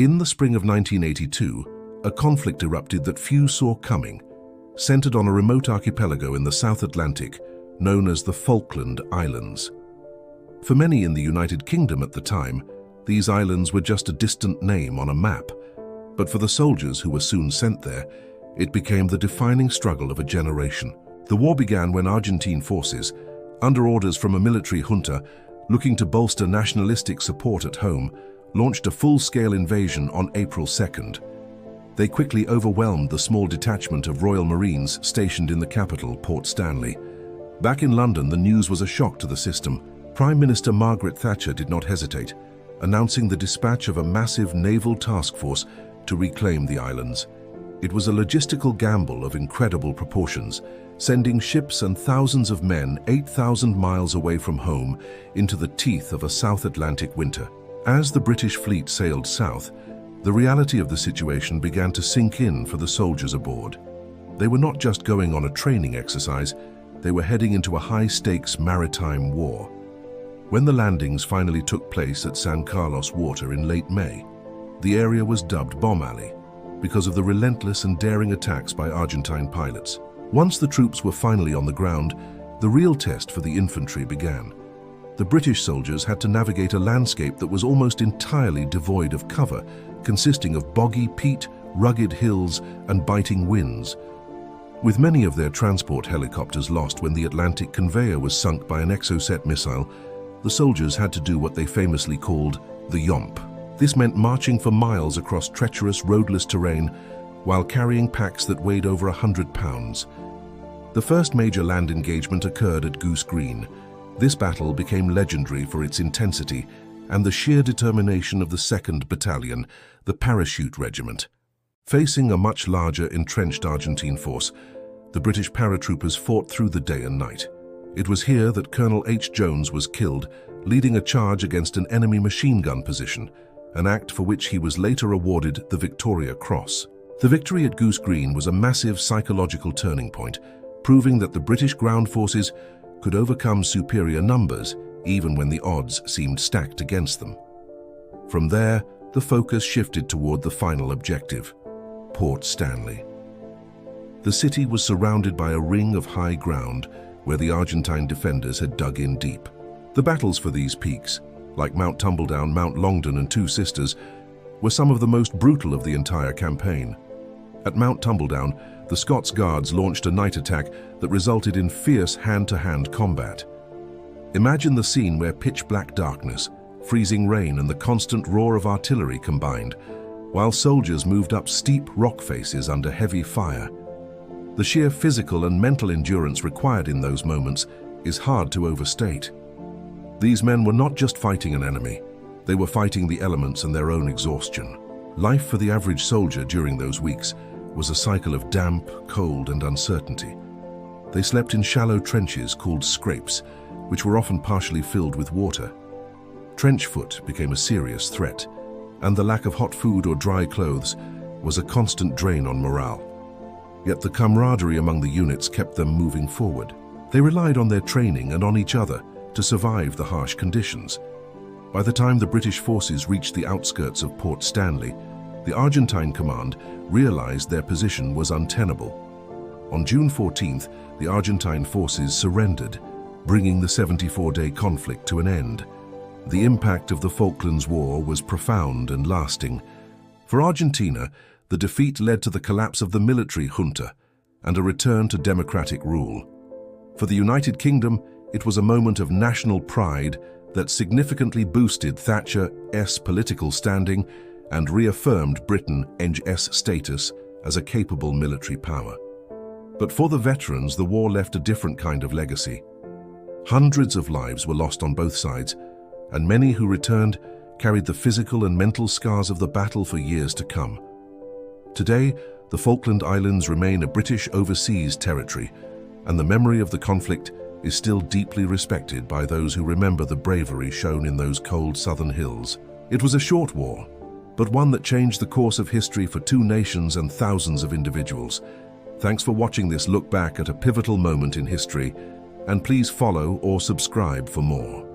In the spring of 1982, a conflict erupted that few saw coming, centered on a remote archipelago in the South Atlantic known as the Falkland Islands. For many in the United Kingdom at the time, these islands were just a distant name on a map, but for the soldiers who were soon sent there, it became the defining struggle of a generation. The war began when Argentine forces, under orders from a military junta looking to bolster nationalistic support at home, launched a full-scale invasion on April 2nd. They quickly overwhelmed the small detachment of Royal Marines stationed in the capital, Port Stanley. Back in London, the news was a shock to the system. Prime Minister Margaret Thatcher did not hesitate, announcing the dispatch of a massive naval task force to reclaim the islands. It was a logistical gamble of incredible proportions, sending ships and thousands of men 8,000 miles away from home into the teeth of a South Atlantic winter. As the British fleet sailed south, the reality of the situation began to sink in for the soldiers aboard. They were not just going on a training exercise, they were heading into a high-stakes maritime war. When the landings finally took place at San Carlos Water in late May, the area was dubbed Bomb Alley because of the relentless and daring attacks by Argentine pilots. Once the troops were finally on the ground, the real test for the infantry began. The British soldiers had to navigate a landscape that was almost entirely devoid of cover, consisting of boggy peat, rugged hills, and biting winds. With many of their transport helicopters lost when the Atlantic conveyor was sunk by an Exocet missile, the soldiers had to do what they famously called the Yomp. This meant marching for miles across treacherous, roadless terrain while carrying packs that weighed over 100 pounds. The first major land engagement occurred at Goose Green. This battle became legendary for its intensity and the sheer determination of the 2nd Battalion, the Parachute Regiment. Facing a much larger entrenched Argentine force, the British paratroopers fought through the day and night. It was here that Colonel H. Jones was killed, leading a charge against an enemy machine gun position, an act for which he was later awarded the Victoria Cross. The victory at Goose Green was a massive psychological turning point, proving that the British ground forces could overcome superior numbers even when the odds seemed stacked against them. From there, the focus shifted toward the final objective, Port Stanley. The city was surrounded by a ring of high ground where the Argentine defenders had dug in deep. The battles for these peaks, like Mount Tumbledown, Mount Longdon, and Two Sisters, were some of the most brutal of the entire campaign. At Mount Tumbledown, the Scots Guards launched a night attack that resulted in fierce hand-to-hand combat. Imagine the scene where pitch-black darkness, freezing rain, and the constant roar of artillery combined, while soldiers moved up steep rock faces under heavy fire. The sheer physical and mental endurance required in those moments is hard to overstate. These men were not just fighting an enemy, they were fighting the elements and their own exhaustion. Life for the average soldier during those weeks was a cycle of damp, cold, and uncertainty. They slept in shallow trenches called scrapes, which were often partially filled with water. Trench foot became a serious threat, and the lack of hot food or dry clothes was a constant drain on morale. Yet the camaraderie among the units kept them moving forward. They relied on their training and on each other to survive the harsh conditions. By the time the British forces reached the outskirts of Port Stanley, the Argentine command realized their position was untenable. On June 14th, the Argentine forces surrendered, bringing the 74-day conflict to an end. The impact of the Falklands War was profound and lasting. For Argentina, the defeat led to the collapse of the military junta and a return to democratic rule. For the United Kingdom, it was a moment of national pride that significantly boosted Thatcher's political standing and reaffirmed Britain's status as a capable military power. But for the veterans, the war left a different kind of legacy. Hundreds of lives were lost on both sides, and many who returned carried the physical and mental scars of the battle for years to come. Today, the Falkland Islands remain a British overseas territory, and the memory of the conflict is still deeply respected by those who remember the bravery shown in those cold southern hills. It was a short war, but one that changed the course of history for two nations and thousands of individuals. Thanks for watching this look back at a pivotal moment in history, and please follow or subscribe for more.